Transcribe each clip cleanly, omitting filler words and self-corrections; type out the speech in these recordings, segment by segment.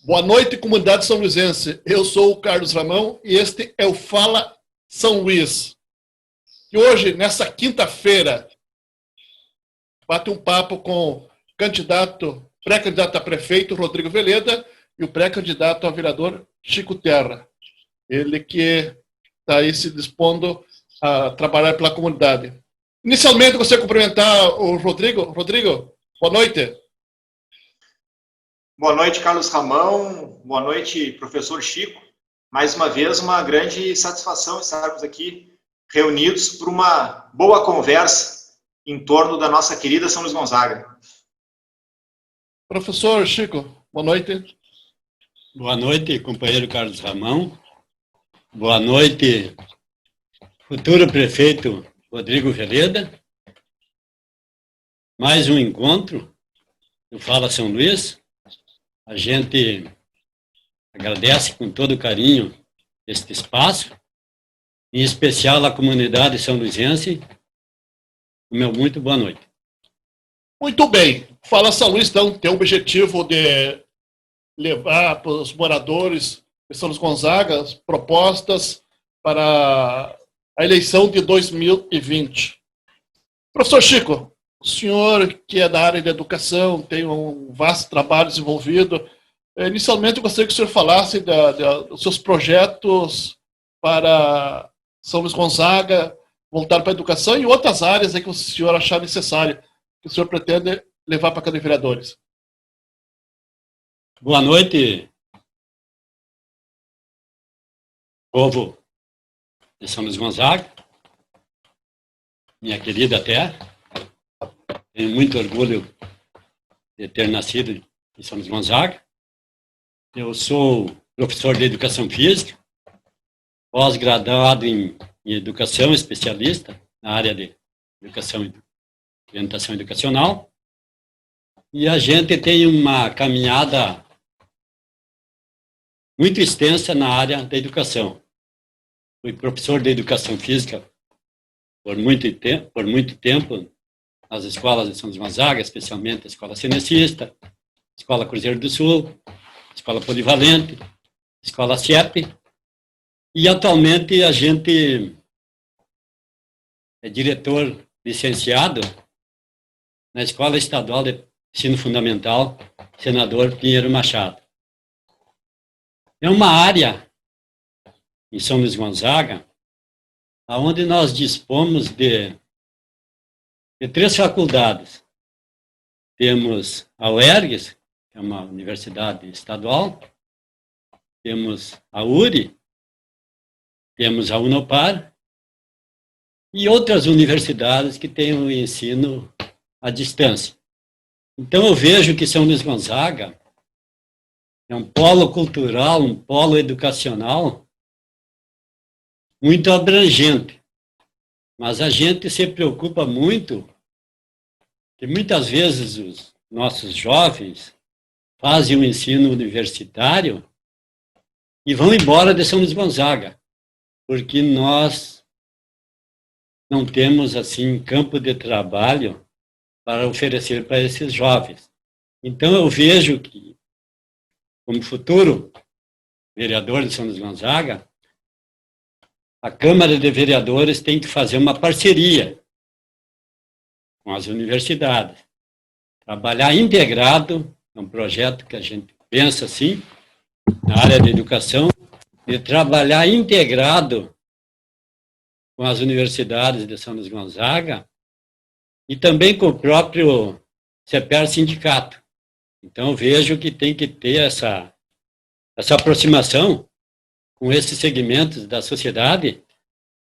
Boa noite, comunidade são luisense. Eu sou o Carlos Ramão e este é o Fala São Luís. E hoje, nessa quinta-feira, bate um papo com o pré-candidato a prefeito, Rodrigo Veleda, e o pré-candidato a vereador, Chico Terra. Ele que está aí se dispondo a trabalhar pela comunidade. Inicialmente, gostaria de cumprimentar o Rodrigo. Rodrigo, boa noite. Boa noite, Carlos Ramão. Boa noite, professor Chico. Mais uma vez, uma grande satisfação estarmos aqui reunidos por uma boa conversa em torno da nossa querida São Luís Gonzaga. Professor Chico, boa noite. Boa noite, companheiro Carlos Ramão. Boa noite, futuro prefeito Rodrigo Veleda. Mais um encontro do Fala São Luís. A gente agradece com todo carinho este espaço, em especial a comunidade são luisense. Meu muito boa noite. Muito bem. Fala São Luís, então, tem o objetivo de levar para os moradores de São Luís Gonzaga as propostas para a eleição de 2020. Professor Chico, o senhor que é da área de educação, tem um vasto trabalho desenvolvido. Inicialmente, eu gostaria que o senhor falasse dos seus projetos para São Luís Gonzaga, voltar para a educação e outras áreas aí que o senhor achar necessário, que o senhor pretende levar para a Câmara de Vereadores. Boa noite, povo de São Luís Gonzaga, minha querida terra. Tenho muito orgulho de ter nascido em São Luís Gonzaga. Eu sou professor de Educação Física, pós-graduado em Educação, especialista na área de Educação e Orientação Educacional. E a gente tem uma caminhada muito extensa na área da educação. Fui professor de Educação Física por muito tempo nas escolas de São Luís Gonzaga, especialmente a Escola Cenecista, Escola Cruzeiro do Sul, Escola Polivalente, Escola CIEP, e atualmente a gente é diretor licenciado na Escola Estadual de Ensino Fundamental, Senador Pinheiro Machado. É uma área em São Luís Gonzaga onde nós dispomos de 3 faculdades. Temos a UERGS, que é uma universidade estadual, temos a URI, temos a Unopar e outras universidades que têm o ensino à distância. Então eu vejo que São Luís Gonzaga é um polo cultural, um polo educacional muito abrangente. Mas a gente se preocupa muito que muitas vezes os nossos jovens fazem o ensino universitário e vão embora de São Luís Gonzaga, porque nós não temos, assim, campo de trabalho para oferecer para esses jovens. Então, eu vejo que, como futuro vereador de São Luís Gonzaga, a Câmara de Vereadores tem que fazer uma parceria com as universidades. Trabalhar integrado, é um projeto que a gente pensa assim, na área da educação, de trabalhar integrado com as universidades de São Luís Gonzaga e também com o próprio CEPER Sindicato. Então, eu vejo que tem que ter essa aproximação com esses segmentos da sociedade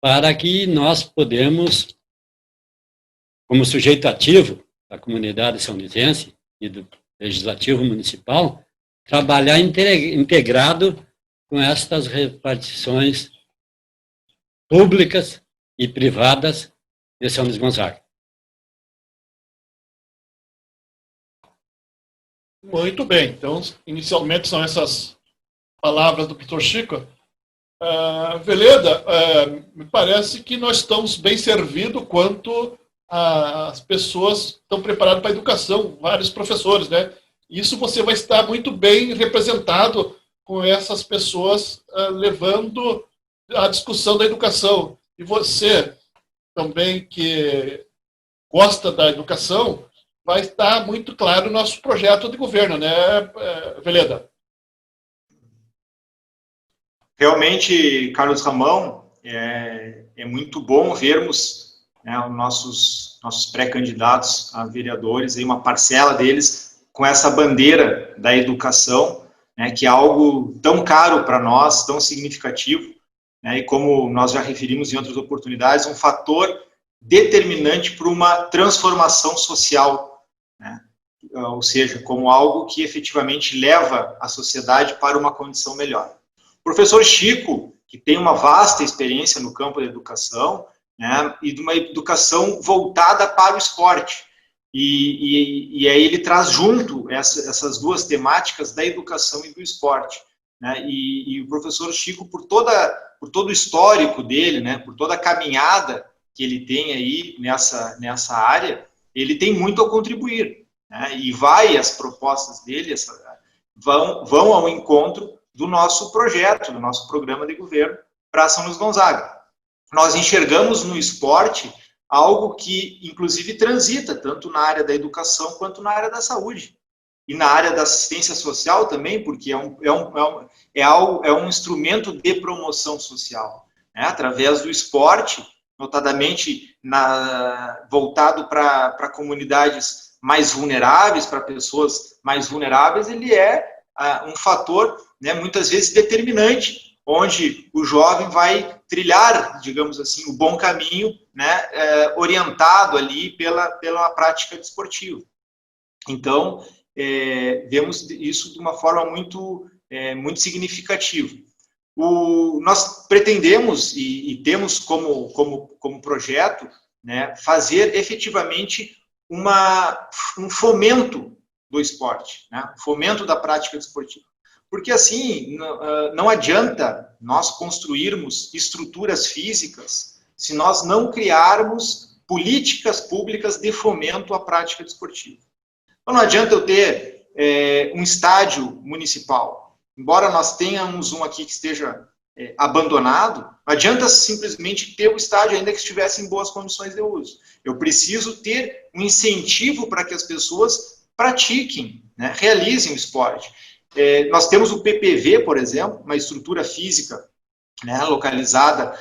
para que nós podemos, como sujeito ativo da comunidade são luisense e do Legislativo Municipal, trabalhar integrado com estas repartições públicas e privadas de São Luís Gonzaga. Muito bem. Então, inicialmente são essas palavras do professor Chico. Veleda, me parece que nós estamos bem servidos quanto as pessoas estão preparadas para a educação, vários professores, né? Isso você vai estar muito bem representado com essas pessoas levando a discussão da educação. E você também, que gosta da educação, vai estar muito claro o nosso projeto de governo, né, Veleda? Realmente, Carlos Ramão, é muito bom vermos, né, os nossos pré-candidatos a vereadores, aí uma parcela deles, com essa bandeira da educação, né, que é algo tão caro para nós, tão significativo, né, e como nós já referimos em outras oportunidades, um fator determinante para uma transformação social, né, ou seja, como algo que efetivamente leva a sociedade para uma condição melhor. O professor Chico, que tem uma vasta experiência no campo da educação, né, e de uma educação voltada para o esporte. E aí ele traz junto essas duas temáticas da educação e do esporte. Né, e o professor Chico, por todo o histórico dele, né, por toda a caminhada que ele tem aí nessa área, ele tem muito a contribuir. Né, e as propostas dele vão ao encontro do nosso projeto, do nosso programa de governo para São Luís Gonzaga. Nós enxergamos no esporte algo que, inclusive, transita tanto na área da educação quanto na área da saúde. E na área da assistência social também, porque é um instrumento de promoção social, né? Através do esporte, notadamente voltado para comunidades mais vulneráveis, para pessoas mais vulneráveis, ele é um fator, né, muitas vezes determinante, onde o jovem vai trilhar, digamos assim, o bom caminho, né, orientado ali pela prática desportiva. Então, vemos isso de uma forma muito significativa. Nós pretendemos e temos como projeto, né, fazer efetivamente um fomento do esporte, né, fomento da prática desportiva. Porque assim, não adianta nós construirmos estruturas físicas se nós não criarmos políticas públicas de fomento à prática desportiva. Então não adianta eu ter um estádio municipal, embora nós tenhamos um aqui que esteja abandonado, não adianta simplesmente ter o estádio ainda que estivesse em boas condições de uso. Eu preciso ter um incentivo para que as pessoas pratiquem, né, realizem o esporte. Nós temos o PPV, por exemplo, uma estrutura física, né, localizada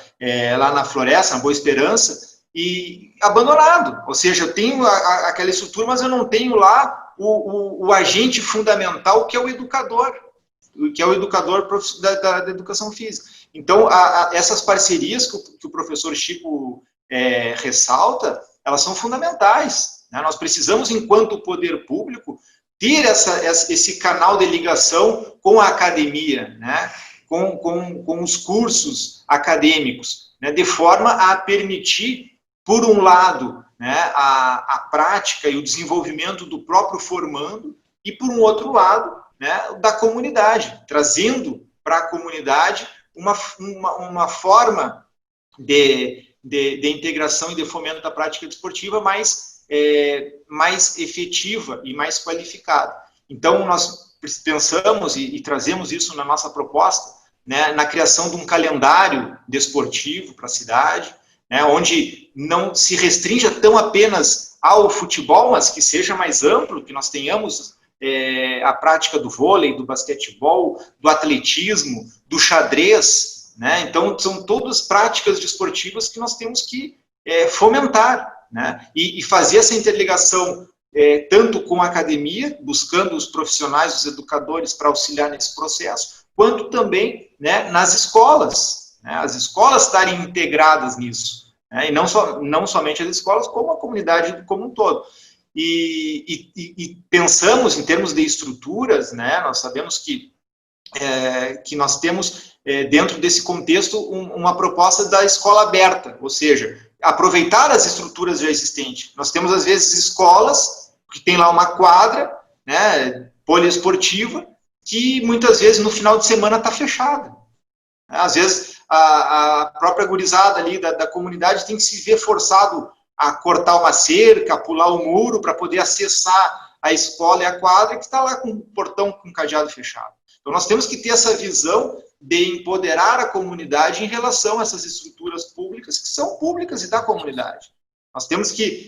lá na Floresta, na Boa Esperança, e abandonado. Ou seja, eu tenho aquela estrutura, mas eu não tenho lá o agente fundamental, que é o educador da educação física. Então, essas parcerias que o professor Chico ressalta, elas são fundamentais. Né? Nós precisamos, enquanto poder público, ter esse canal de ligação com a academia, né? com os cursos acadêmicos, né? De forma a permitir, por um lado, né, a prática e o desenvolvimento do próprio formando, e por um outro lado, né, da comunidade, trazendo para a comunidade uma forma de integração e de fomento da prática desportiva mais efetiva e mais qualificada. Então, nós pensamos e trazemos isso na nossa proposta, né, na criação de um calendário desportivo para a cidade, né, onde não se restrinja tão apenas ao futebol, mas que seja mais amplo, que nós tenhamos a prática do vôlei, do basquetebol, do atletismo, do xadrez, né? Então, são todas práticas desportivas que nós temos que fomentar, né? E fazer essa interligação tanto com a academia, buscando os profissionais, os educadores para auxiliar nesse processo, quanto também, né, nas escolas, né? As escolas estarem integradas nisso, né? E não somente as escolas, como a comunidade como um todo. E pensamos em termos de estruturas, né? Nós sabemos que nós temos, dentro desse contexto, uma proposta da escola aberta, ou seja, aproveitar as estruturas já existentes. Nós temos, às vezes, escolas que tem lá uma quadra, né, poliesportiva, que muitas vezes no final de semana está fechada. Às vezes, a própria gurizada ali da comunidade tem que se ver forçado a cortar uma cerca, a pular o muro para poder acessar a escola e a quadra que está lá com o portão com cadeado fechado. Então, nós temos que ter essa visão de empoderar a comunidade em relação a essas estruturas públicas, que são públicas e da comunidade.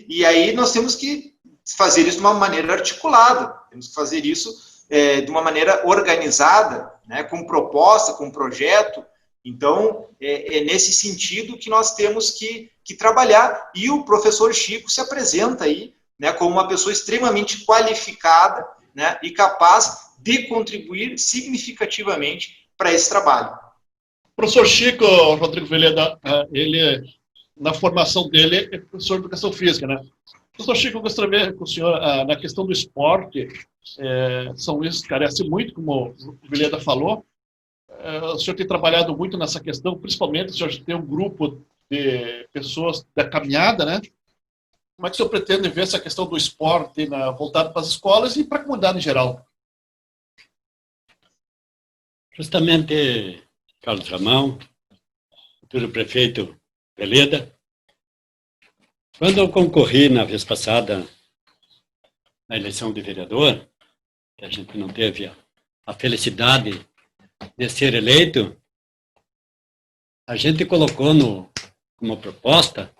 E aí nós temos que fazer isso de uma maneira articulada, temos que fazer isso de uma maneira organizada, né, com proposta, com projeto. Então, é nesse sentido que nós temos que trabalhar, e o professor Chico se apresenta aí, né, como uma pessoa extremamente qualificada, né, e capaz de contribuir significativamente para esse trabalho. O professor Chico, Rodrigo Veleda, ele, na formação dele, é professor de educação física, né? Professor Chico, eu gostaria com o senhor, na questão do esporte, São Luís carece muito, como o Veleda falou. O senhor tem trabalhado muito nessa questão, principalmente o senhor tem um grupo de pessoas da caminhada, né? Como é que o senhor pretende ver essa questão do esporte voltado para as escolas e para a comunidade em geral? Justamente, Carlos Ramão, futuro prefeito Veleda, quando eu concorri na vez passada na eleição de vereador, que a gente não teve a felicidade de ser eleito, a gente colocou como proposta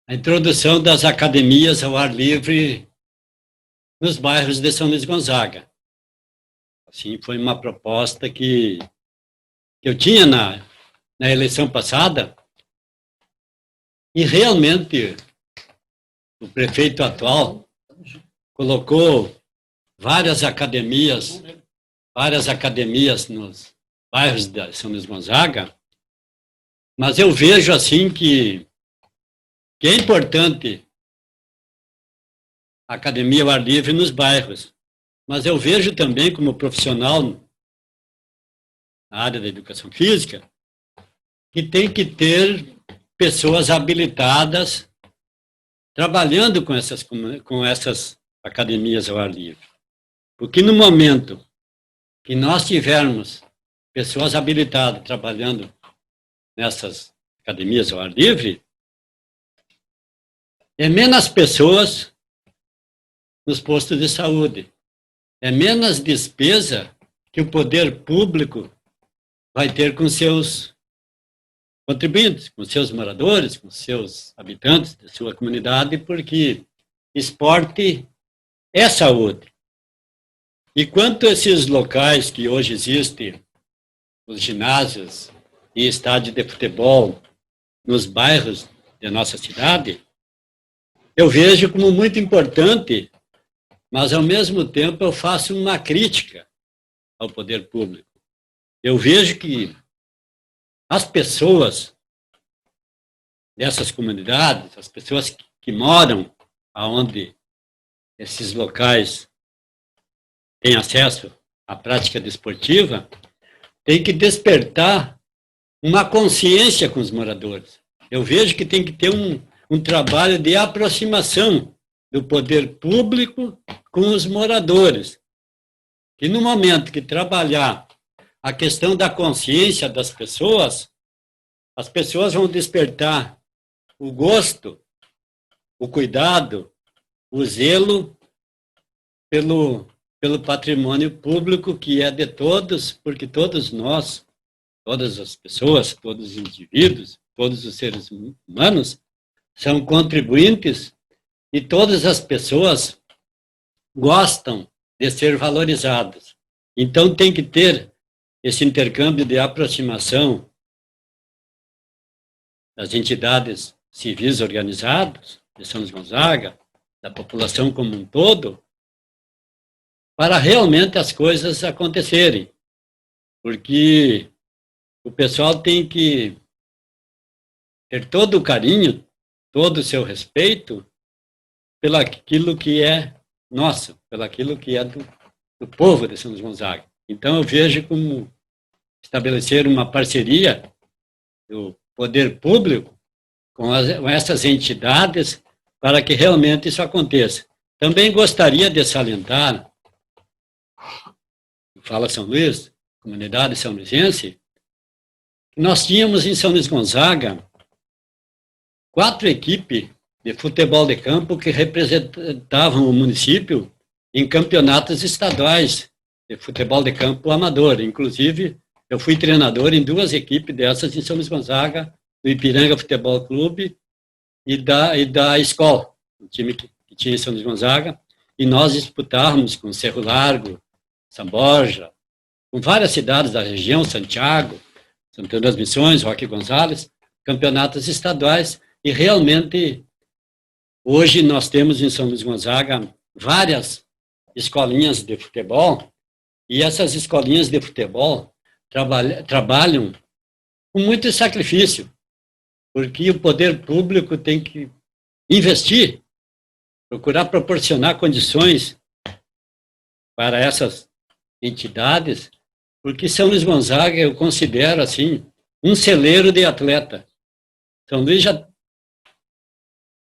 a introdução das academias ao ar livre nos bairros de São Luís Gonzaga. Assim, foi uma proposta que eu tinha na eleição passada, e realmente o prefeito atual colocou várias academias nos bairros de São Luís Gonzaga, mas eu vejo assim que é importante a academia ao ar livre nos bairros, mas eu vejo também como profissional na área da educação física que tem que ter pessoas habilitadas trabalhando com essas academias ao ar livre. Porque no momento que nós tivermos pessoas habilitadas trabalhando nessas academias ao ar livre, é menos pessoas nos postos de saúde, é menos despesa que o poder público vai ter com seus contribuintes, com seus moradores, com seus habitantes da sua comunidade, porque esporte é saúde. E quanto a esses locais que hoje existem, os ginásios e estádios de futebol nos bairros da nossa cidade, eu vejo como muito importante, mas ao mesmo tempo eu faço uma crítica ao poder público. Eu vejo que as pessoas dessas comunidades, as pessoas que moram aonde esses locais têm acesso à prática desportiva, têm que despertar uma consciência com os moradores. Eu vejo que tem que ter um trabalho de aproximação do poder público com os moradores. E no momento que trabalhar a questão da consciência das pessoas, as pessoas vão despertar o gosto, o cuidado, o zelo pelo patrimônio público que é de todos, porque todos nós, todas as pessoas, todos os indivíduos, todos os seres humanos são contribuintes e todas as pessoas gostam de ser valorizadas. Então tem que ter esse intercâmbio de aproximação das entidades civis organizadas de São Luís Gonzaga, da população como um todo, para realmente as coisas acontecerem. Porque o pessoal tem que ter todo o carinho, todo o seu respeito pelaquilo que é nosso, pelaquilo que é do povo de São Luís Gonzaga. Então eu vejo como estabelecer uma parceria do poder público com essas entidades para que realmente isso aconteça. Também gostaria de salientar, fala São Luís, comunidade são luisense, nós tínhamos em São Luís Gonzaga 4 equipes de futebol de campo que representavam o município em campeonatos estaduais de futebol de campo amador. Inclusive, eu fui treinador em 2 equipes dessas em São Luís Gonzaga, do Ipiranga Futebol Clube e da escola, o time que tinha em São Luís Gonzaga, e nós disputávamos com Cerro Largo, São Borja, com várias cidades da região, Santiago, Santana das Missões, Roque Gonzalez, campeonatos estaduais, e realmente hoje nós temos em São Luís Gonzaga várias escolinhas de futebol, e essas escolinhas de futebol trabalham com muito sacrifício, porque o poder público tem que investir, procurar proporcionar condições para essas entidades, porque São Luís Gonzaga eu considero assim um celeiro de atleta. São Luís já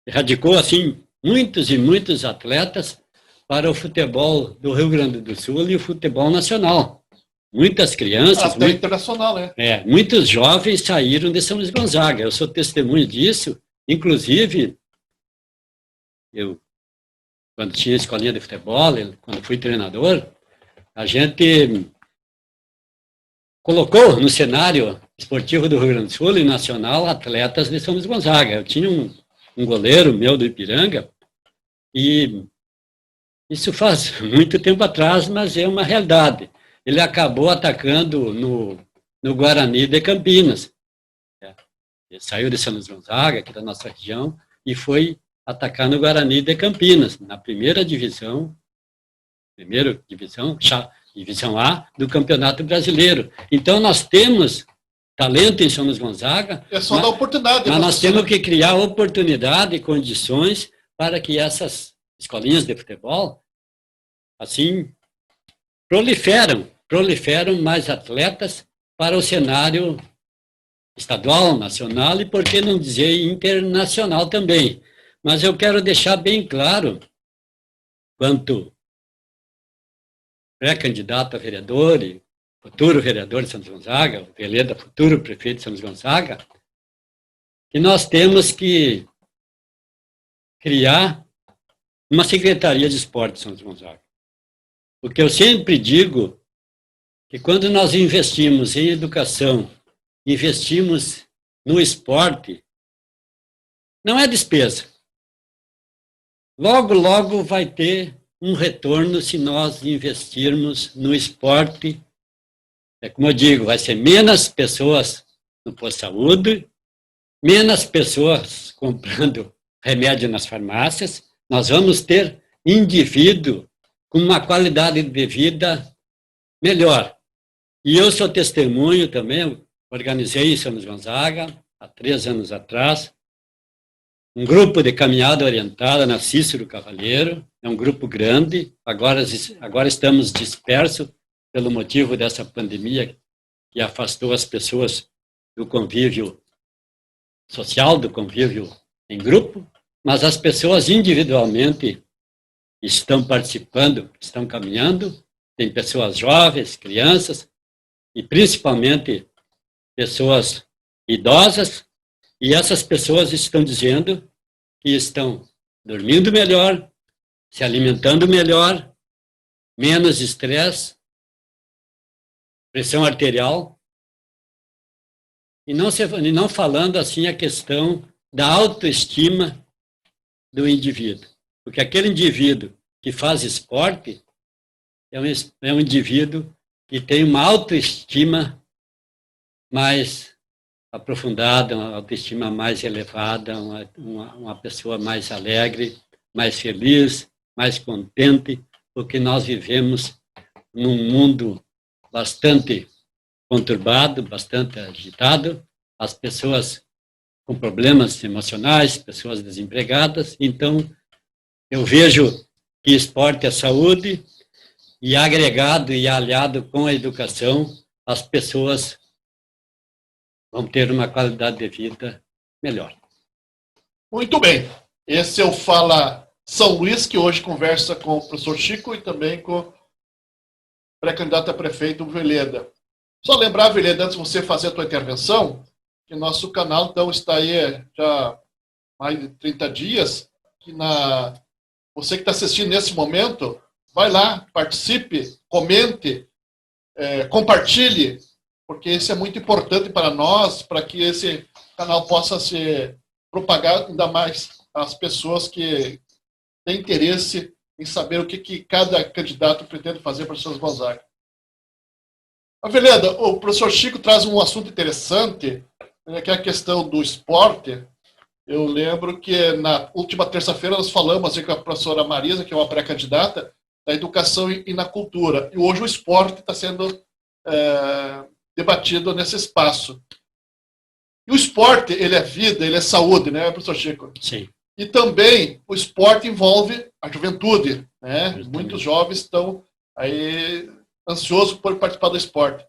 radicou assim muitos e muitos atletas para o futebol do Rio Grande do Sul e o futebol nacional. Muitas crianças, até internacional, né? Muitos jovens saíram de São Luís Gonzaga. Eu sou testemunho disso. Inclusive, eu, quando tinha escolinha de futebol, quando fui treinador, a gente colocou no cenário esportivo do Rio Grande do Sul e nacional atletas de São Luís Gonzaga. Eu tinha um goleiro meu do Ipiranga, e isso faz muito tempo atrás, mas é uma realidade. Ele acabou atacando no Guarani de Campinas. Ele saiu de São Luís Gonzaga, aqui da nossa região, e foi atacar no Guarani de Campinas, na primeira divisão divisão A do Campeonato Brasileiro. Então, nós temos talento em São Luís Gonzaga. É só dar oportunidade. Mas nós temos que criar oportunidade e condições para que essas escolinhas de futebol, assim, proliferam mais atletas para o cenário estadual, nacional e, por que não dizer, internacional também. Mas eu quero deixar bem claro, quanto pré-candidato a vereador e futuro vereador de São Luís Gonzaga, o Veleda, futuro prefeito de São Luís Gonzaga, que nós temos que criar uma secretaria de esporte de São Luís Gonzaga. Porque eu sempre digo que quando nós investimos em educação, investimos no esporte, não é despesa. Logo, logo vai ter um retorno se nós investirmos no esporte. É como eu digo, vai ser menos pessoas no posto de saúde, menos pessoas comprando remédio nas farmácias, nós vamos ter indivíduo com uma qualidade de vida melhor. E eu sou testemunho também, organizei em São Luís Gonzaga, há 3 anos atrás, um grupo de caminhada orientada na Cícero Cavalheiro, é um grupo grande, agora estamos dispersos pelo motivo dessa pandemia que afastou as pessoas do convívio social, do convívio em grupo, mas as pessoas individualmente estão participando, estão caminhando, tem pessoas jovens, crianças, e principalmente pessoas idosas, e essas pessoas estão dizendo que estão dormindo melhor, se alimentando melhor, menos estresse, pressão arterial, e não falando assim a questão da autoestima do indivíduo. Porque aquele indivíduo que faz esporte é um indivíduo que tem uma autoestima mais aprofundada, uma autoestima mais elevada, uma pessoa mais alegre, mais feliz, mais contente, porque nós vivemos num mundo bastante conturbado, bastante agitado, as pessoas com problemas emocionais, pessoas desempregadas. Então, eu vejo que esporte é saúde e agregado e aliado com a educação, as pessoas vão ter uma qualidade de vida melhor. Muito bem. Esse é o Fala São Luís, que hoje conversa com o professor Chico e também com o pré-candidato a prefeito Veleda. Só lembrar, Veleda, antes de você fazer a tua intervenção, que nosso canal então está aí já mais de 30 dias, que você que está assistindo nesse momento, vai lá, participe, comente, compartilhe, porque isso é muito importante para nós, para que esse canal possa ser propagado ainda mais às pessoas que têm interesse em saber o que cada candidato pretende fazer para os seus Gonzaga. Aveleda, o professor Chico traz um assunto interessante, que é a questão do esporte. Eu lembro que na última terça-feira nós falamos com a professora Marisa, que é uma pré-candidata, da educação e na cultura. E hoje o esporte está sendo debatido nesse espaço. E o esporte, ele é vida, ele é saúde, né, professor Chico? Sim. E também o esporte envolve a juventude, né? Muitos jovens estão aí ansiosos por participar do esporte.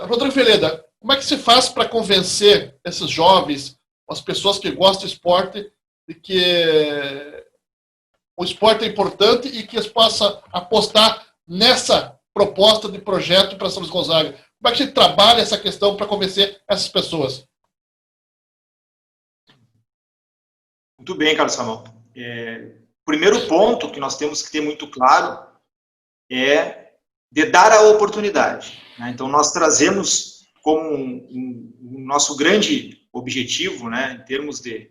Rodrigo Veleda, como é que se faz para convencer esses jovens, as pessoas que gostam de esporte, de que o esporte é importante e que eles possam apostar nessa proposta de projeto para São Luís Gonzaga? Como é que a gente trabalha essa questão para convencer essas pessoas? Muito bem, Carlos Ramon. O primeiro ponto que nós temos que ter muito claro é de dar a oportunidade. Né? Então, nós trazemos como um nosso grande objetivo, né, em termos de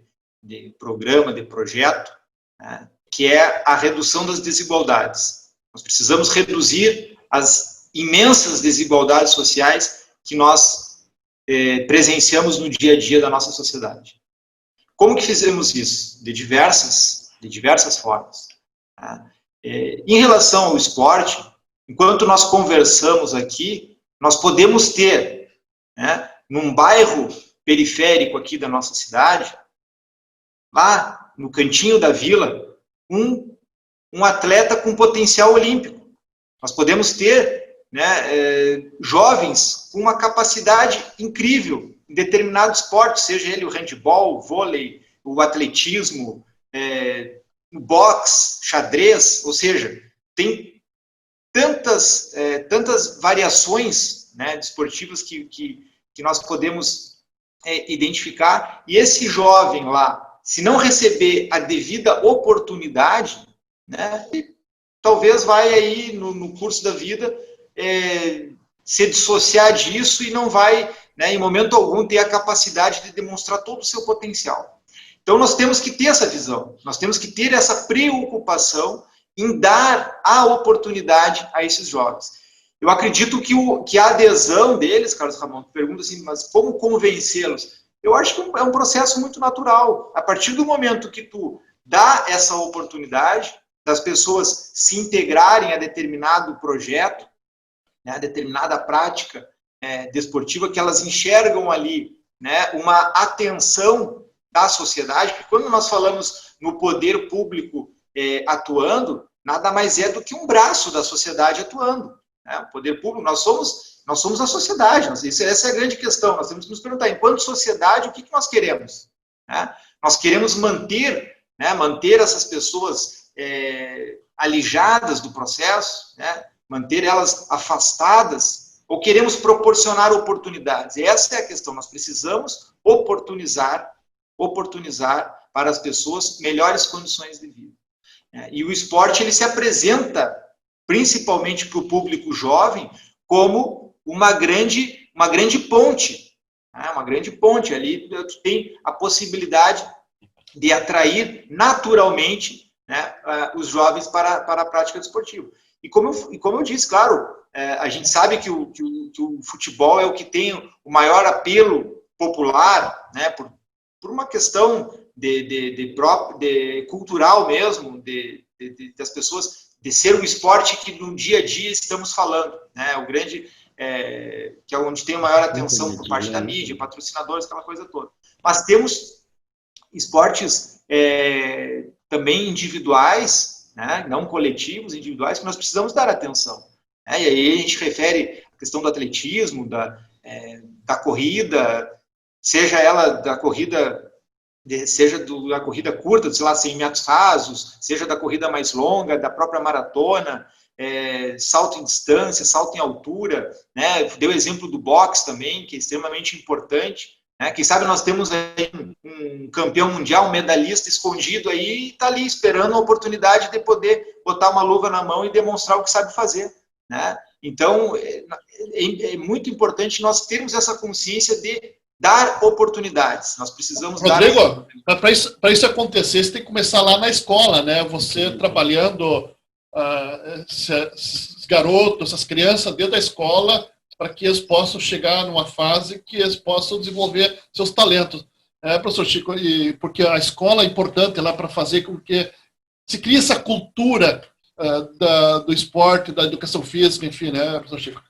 programa, de projeto, né, que é a redução das desigualdades. Nós precisamos reduzir as imensas desigualdades sociais que nós presenciamos no dia a dia da nossa sociedade. Como que fizemos isso? De diversas formas. Tá? Em relação ao esporte, enquanto nós conversamos aqui, nós podemos ter, né, num bairro periférico aqui da nossa cidade, lá no cantinho da vila, um atleta com potencial olímpico. Nós podemos ter, né, jovens com uma capacidade incrível em determinado esporte, seja ele o handebol, o vôlei, o atletismo, o boxe, xadrez, ou seja, tem tantas variações, né, desportivas que nós podemos identificar, e esse jovem lá, se não receber a devida oportunidade, né, talvez vai aí no curso da vida se dissociar disso e não vai, né, em momento algum, ter a capacidade de demonstrar todo o seu potencial. Então, nós temos que ter essa visão, nós temos que ter essa preocupação em dar a oportunidade a esses jovens. Eu acredito que a adesão deles, Carlos Ramon, pergunta assim, mas como convencê-los? Eu acho que é um processo muito natural. A partir do momento que tu dá essa oportunidade das pessoas se integrarem a determinado projeto, né, a determinada prática desportiva, que elas enxergam ali, né, uma atenção da sociedade, porque quando nós falamos no poder público atuando, nada mais é do que um braço da sociedade atuando. Né? O poder público, nós somos a sociedade, essa é a grande questão, nós temos que nos perguntar, enquanto sociedade, o que nós queremos? Né? Nós queremos manter essas pessoas alijadas do processo, né? Manter elas afastadas, ou queremos proporcionar oportunidades? Essa é a questão, nós precisamos oportunizar para as pessoas melhores condições de vida. E o esporte, ele se apresenta, principalmente para o público jovem, como uma grande ponte. Uma grande ponte. Ali tu tem a possibilidade de atrair naturalmente, né, os jovens para a prática desportiva. E como eu disse, claro, a gente sabe que o futebol é o que tem o maior apelo popular, né, por uma questão de cultural mesmo, das pessoas, de ser um esporte que no dia a dia estamos falando, né, o grande, que é onde tem a maior atenção por parte da mídia, patrocinadores, aquela coisa toda. Mas temos esportes também individuais, né, não coletivos, individuais, que nós precisamos dar atenção. E aí a gente refere a questão do atletismo, da corrida, seja ela da corrida curta, sei lá, 100 metros rasos, seja da corrida mais longa, da própria maratona, salto em distância, salto em altura, né? Deu o exemplo do boxe também, que é extremamente importante, né? Quem sabe nós temos aí um campeão mundial, um medalhista escondido aí, e está ali esperando a oportunidade de poder botar uma luva na mão e demonstrar o que sabe fazer, né? Então, é muito importante nós termos essa consciência de dar oportunidades. Nós precisamos Rodrigo, para isso acontecer, você tem que começar lá na escola, né? Você trabalhando esses garotos, essas crianças dentro da escola, para que eles possam chegar numa fase que eles possam desenvolver seus talentos. Professor Chico, porque a escola é importante lá para fazer com que se crie essa cultura do esporte, da educação física, enfim, né, professor Chico?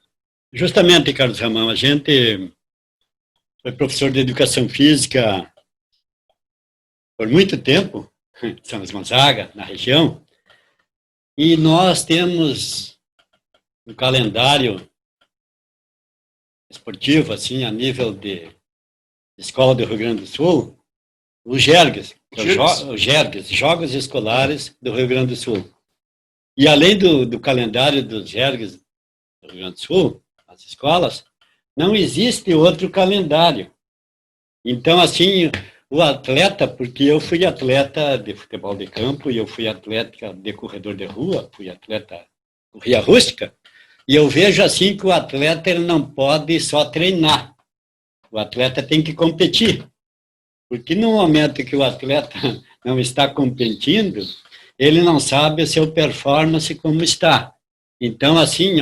Justamente, Carlos Ramão, a gente foi professor de educação física por muito tempo, em São Luís Gonzaga, na região, e nós temos um calendário esportivo, assim, a nível de escola do Rio Grande do Sul, o GERGS, Jogos Escolares do Rio Grande do Sul. E além do calendário dos GERGS do Rio Grande do Sul, as escolas, não existe outro calendário. Então, assim, o atleta, porque eu fui atleta de futebol de campo, e eu fui atleta de corredor de rua, fui atleta corrida rústica, e eu vejo assim que o atleta ele não pode só treinar. O atleta tem que competir. Porque no momento que o atleta não está competindo, ele não sabe o seu performance como está. Então, assim,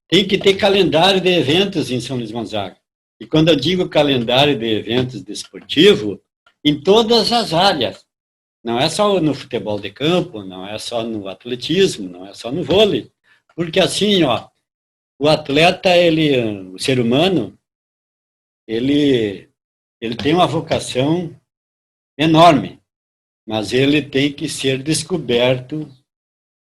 tem que ter calendário de eventos em São Luís Gonzaga. E quando eu digo calendário de eventos desportivos, em todas as áreas. Não é só no futebol de campo, não é só no atletismo, não é só no vôlei. Porque assim, o atleta, o ser humano, ele tem uma vocação enorme, mas ele tem que ser descoberto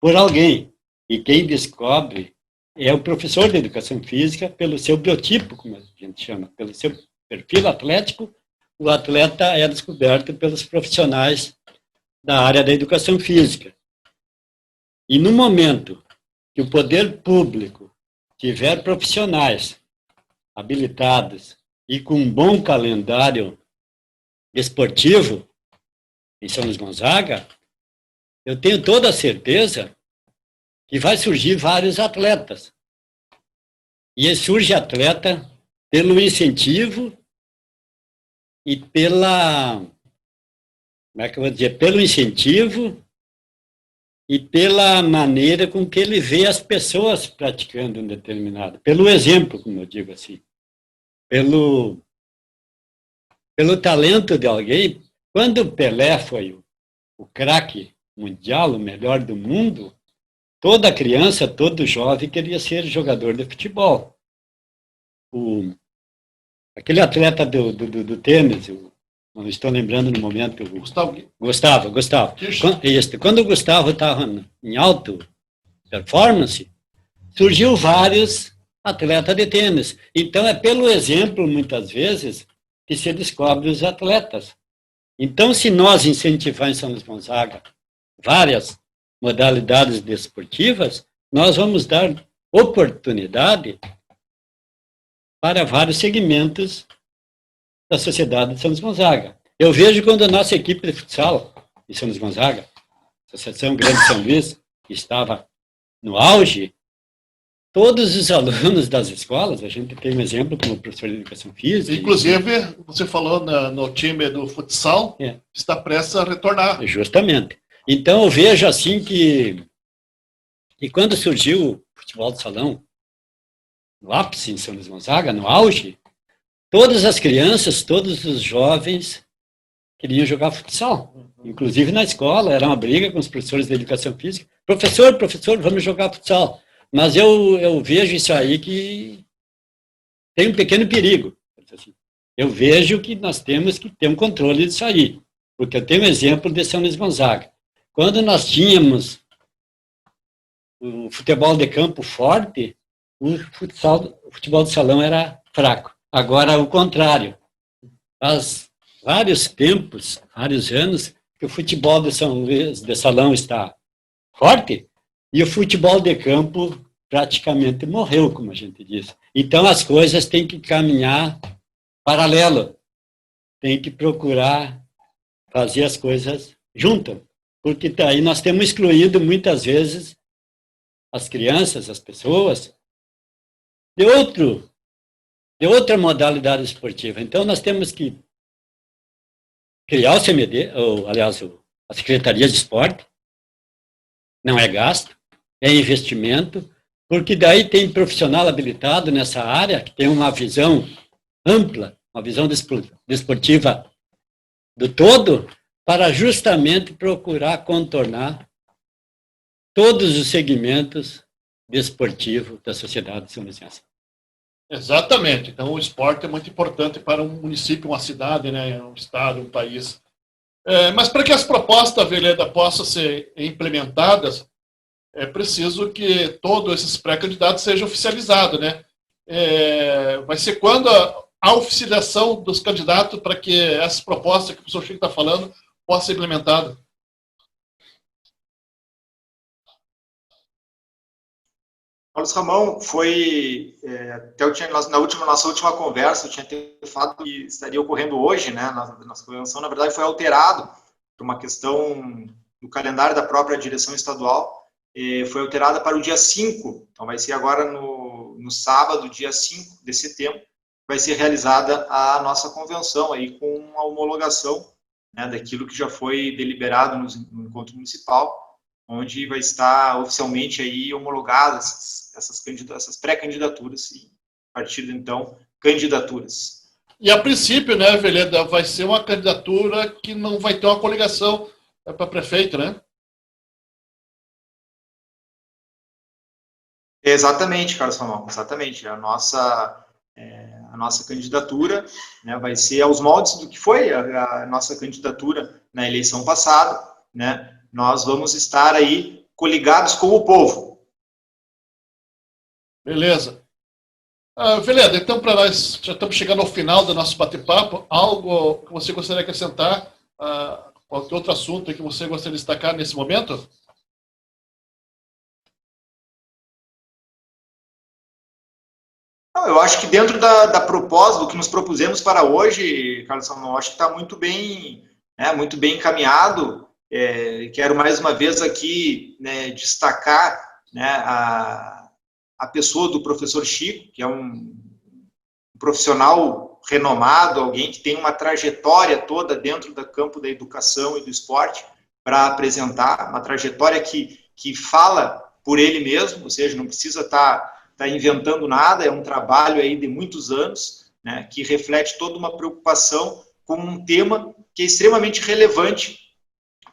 por alguém. E quem descobre é o professor de educação física pelo seu biotipo, como a gente chama, pelo seu perfil atlético. O atleta é descoberto pelos profissionais da área da educação física. E no momento que o poder público tiver profissionais habilitados e com um bom calendário esportivo em São Luís Gonzaga, eu tenho toda a certeza que vai surgir vários atletas. E surge atleta pelo incentivo e pelo incentivo e pela maneira com que ele vê as pessoas praticando um determinado, pelo exemplo, como eu digo assim, pelo talento de alguém. Quando o Pelé foi o craque mundial, o melhor do mundo, toda criança, todo jovem queria ser jogador de futebol. Aquele atleta do tênis, não estou lembrando no momento. Gustavo. Quando o Gustavo estava em alta performance, surgiu vários atletas de tênis. Então, é pelo exemplo, muitas vezes, que se descobre os atletas. Então, se nós incentivar em São Luís Gonzaga várias modalidades desportivas, nós vamos dar oportunidade para vários segmentos da sociedade de São Luís Gonzaga. Eu vejo quando a nossa equipe de futsal de São Luís Gonzaga, Associação Grande São Luís, estava no auge, todos os alunos das escolas, a gente tem um exemplo como professor de educação física. Inclusive, você falou no time do futsal, está prestes a retornar. Justamente. Então, eu vejo assim que quando surgiu o futebol de salão, no ápice em São Luís Gonzaga, no auge, todas as crianças, todos os jovens queriam jogar futsal. Inclusive na escola, era uma briga com os professores de educação física. Professor, vamos jogar futsal. Mas eu vejo isso aí que tem um pequeno perigo. Eu vejo que nós temos que ter um controle disso aí. Porque eu tenho um exemplo de São Luís Gonzaga. Quando nós tínhamos o futebol de campo forte, o futebol de salão era fraco. Agora, o contrário. Faz vários tempos, vários anos, que o futebol de São Luís de salão está forte e o futebol de campo praticamente morreu, como a gente diz. Então, as coisas têm que caminhar paralelo. tem que procurar fazer as coisas juntas, porque daí nós temos excluído muitas vezes as crianças, as pessoas, de outra modalidade esportiva. Então, nós temos que criar o CMD, ou, aliás, a Secretaria de Esporte, não é gasto, é investimento, porque daí tem profissional habilitado nessa área, que tem uma visão ampla, uma visão desportiva do todo, para justamente procurar contornar todos os segmentos desportivos da sociedade de São Luís. Exatamente. Então, o esporte é muito importante para um município, uma cidade, né, um estado, um país. Mas para que as propostas, Veleda, possam ser implementadas, é preciso que todos esses pré-candidatos sejam oficializados, né? Vai ser quando a oficialização dos candidatos para que essas propostas que o professor Chico está falando possam ser implementadas? Carlos Ramão, até nossa última conversa, eu tinha te falado que estaria ocorrendo hoje, né? Nossa convenção, na verdade, foi alterado por uma questão do calendário da própria direção estadual, foi alterada para o dia 5, então vai ser agora no sábado, dia 5 de setembro, vai ser realizada a nossa convenção aí com a homologação, né, daquilo que já foi deliberado no encontro municipal, onde vai estar oficialmente aí homologadas essas pré-candidaturas e, a partir de então, candidaturas. E a princípio, né, Veleda, vai ser uma candidatura que não vai ter uma coligação para prefeito, né? Exatamente, Carlos Ramon, exatamente. A nossa candidatura, né, vai ser aos moldes do que foi a nossa candidatura na eleição passada, né? Nós vamos estar aí coligados com o povo. Beleza. Veleda, então para nós já estamos chegando ao final do nosso bate-papo. Algo que você gostaria de acrescentar? Qualquer outro assunto que você gostaria de destacar nesse momento? Eu acho que dentro da proposta, do que nos propusemos para hoje, Carlos Salomão, acho que está muito bem, né, muito bem encaminhado. Quero mais uma vez aqui, né, destacar, né, a pessoa do professor Chico, que é um profissional renomado, alguém que tem uma trajetória toda dentro do campo da educação e do esporte para apresentar, uma trajetória que fala por ele mesmo, ou seja, não precisa estar inventando nada, é um trabalho aí de muitos anos, né, que reflete toda uma preocupação com um tema que é extremamente relevante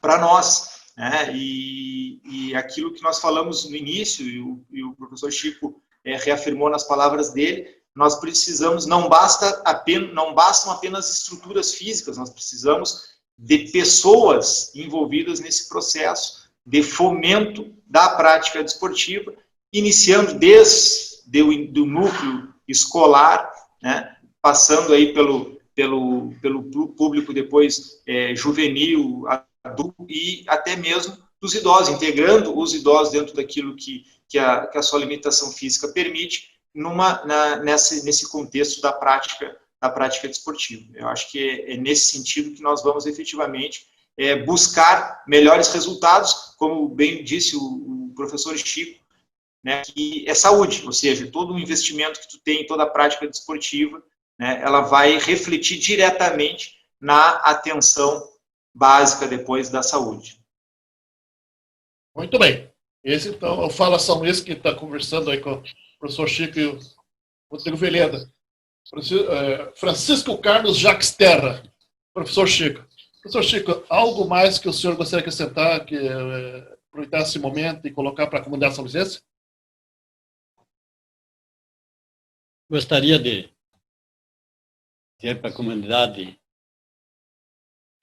para nós, né, e aquilo que nós falamos no início, e o professor Chico reafirmou nas palavras dele, nós precisamos, não bastam apenas estruturas físicas, nós precisamos de pessoas envolvidas nesse processo de fomento da prática desportiva, iniciando desde o núcleo escolar, né, passando aí pelo público depois juvenil, adulto e até mesmo dos idosos, integrando os idosos dentro daquilo que a sua limitação física permite, nesse contexto da prática desportiva. Eu acho que é nesse sentido que nós vamos efetivamente buscar melhores resultados, como bem disse o professor Chico, né, que é saúde, ou seja, todo o investimento que tu tem em toda a prática desportiva, né, ela vai refletir diretamente na atenção básica depois da saúde. Muito bem. Esse, então, eu falo a São Luís, que está conversando aí com o professor Chico e o Rodrigo Veleda. Francisco Carlos Jacques Terra, professor Chico. Professor Chico, algo mais que o senhor gostaria de acrescentar, aproveitar esse momento e colocar para a comunidade são luisense? Gostaria de dizer para a comunidade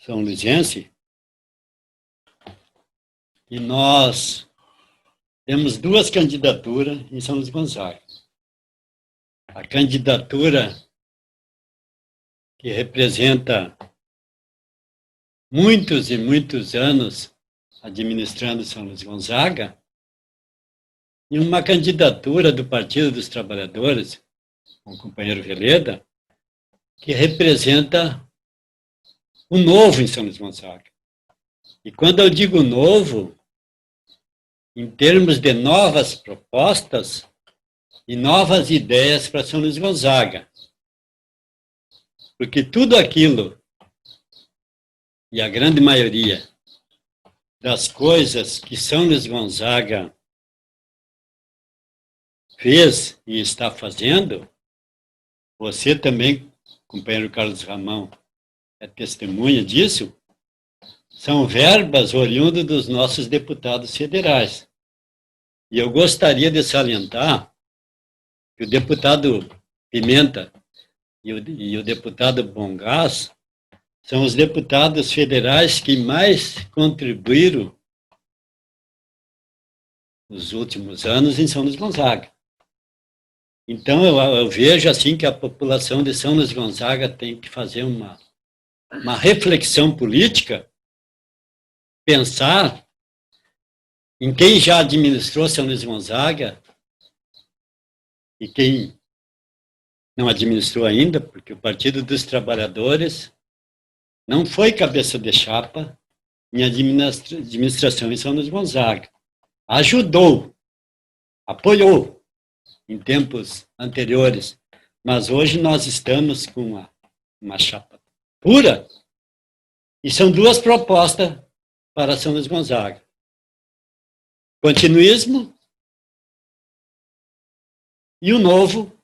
são luisense que nós temos duas candidaturas em São Luís Gonzaga. A candidatura que representa muitos e muitos anos administrando São Luís Gonzaga, e uma candidatura do Partido dos Trabalhadores, com o companheiro Veleda, que representa o novo em São Luís Gonzaga. E quando eu digo novo, em termos de novas propostas e novas ideias para São Luís Gonzaga. Porque tudo aquilo, e a grande maioria das coisas que São Luís Gonzaga fez e está fazendo, você também, companheiro Carlos Ramão, é testemunha disso, são verbas oriundas dos nossos deputados federais. E eu gostaria de salientar que o deputado Pimenta e o deputado Bongás são os deputados federais que mais contribuíram nos últimos anos em São Luís Gonzaga. Então, eu vejo assim que a população de São Luís Gonzaga tem que fazer uma reflexão política, pensar em quem já administrou São Luís Gonzaga e quem não administrou ainda, porque o Partido dos Trabalhadores não foi cabeça de chapa em administração em São Luís Gonzaga. Ajudou, apoiou em tempos anteriores, mas hoje nós estamos com uma chapa pura e são duas propostas para São Luís Gonzaga. Continuismo e o novo,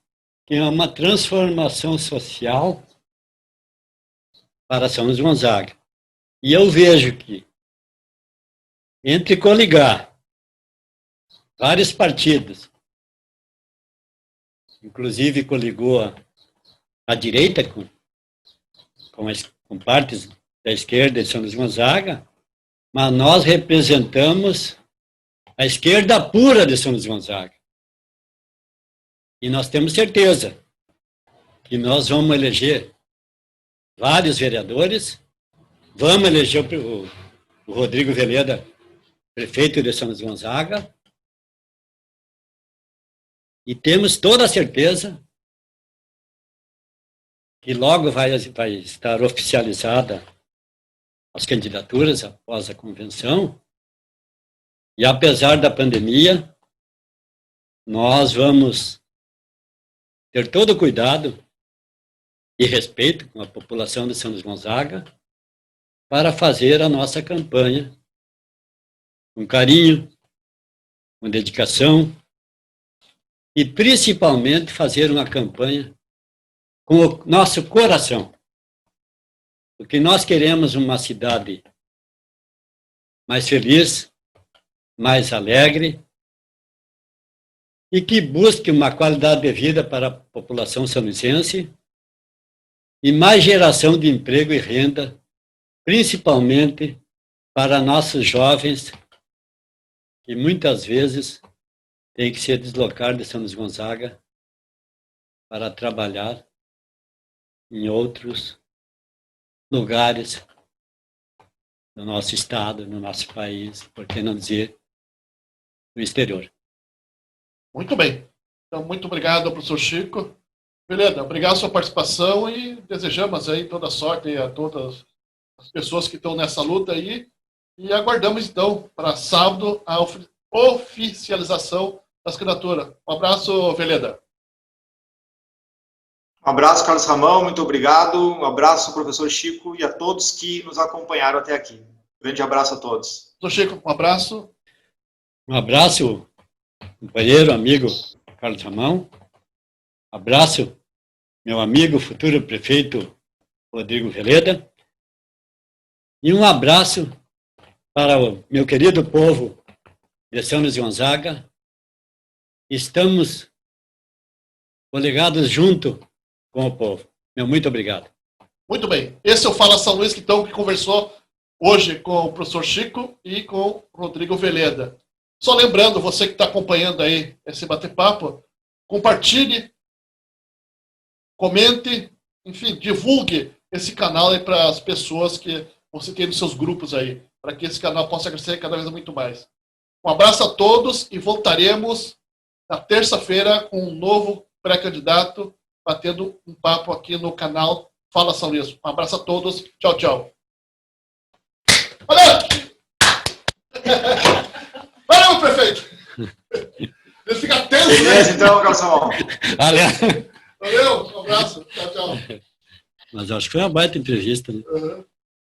que é uma transformação social para São Luís Gonzaga. E eu vejo que, entre coligar vários partidos, inclusive coligou a direita com partes da esquerda de São Luís Gonzaga, mas nós representamos a esquerda pura de São Luís Gonzaga. E nós temos certeza que nós vamos eleger vários vereadores, vamos eleger o Rodrigo Veleda, prefeito de São Luís Gonzaga, e temos toda a certeza que logo vai estar oficializada as candidaturas após a convenção, e apesar da pandemia, nós vamos ter todo o cuidado e respeito com a população de São Luís Gonzaga para fazer a nossa campanha com carinho, com dedicação e principalmente fazer uma campanha com o nosso coração. Porque nós queremos uma cidade mais feliz, mais alegre e que busque uma qualidade de vida para a população são-luisense e mais geração de emprego e renda, principalmente para nossos jovens que muitas vezes têm que se deslocar de São Luís Gonzaga para trabalhar em outros lugares no nosso estado, no nosso país, por que não dizer no exterior. Muito bem. Então, muito obrigado, professor Chico. Beleza, obrigado pela sua participação e desejamos aí toda sorte a todas as pessoas que estão nessa luta aí e aguardamos então para sábado a oficialização da assinatura. Um abraço, Veleda. Um abraço, Carlos Ramão, muito obrigado. Um abraço, professor Chico, e a todos que nos acompanharam até aqui. Grande abraço a todos. Professor Chico, um abraço. Um abraço, companheiro, amigo Carlos Ramão. Abraço, meu amigo, futuro prefeito Rodrigo Veleda. E um abraço para o meu querido povo de São Luís Gonzaga. Estamos coligados junto com o povo. Meu muito obrigado. Muito bem. Esse é o Fala São Luís, que conversou hoje com o professor Chico e com o Rodrigo Veleda. Só lembrando, você que está acompanhando aí esse bate-papo, compartilhe, comente, enfim, divulgue esse canal aí para as pessoas que você tem nos seus grupos aí, para que esse canal possa crescer cada vez muito mais. Um abraço a todos e voltaremos na terça-feira com um novo pré-candidato batendo um papo aqui no canal Fala São Luís. Um abraço a todos. Tchau, tchau. Valeu! Valeu, prefeito! Ele fica tenso, né? Beleza, então, Calção. Valeu. Valeu, um abraço. Tchau, tchau. Mas eu acho que foi uma baita entrevista, né? Uhum.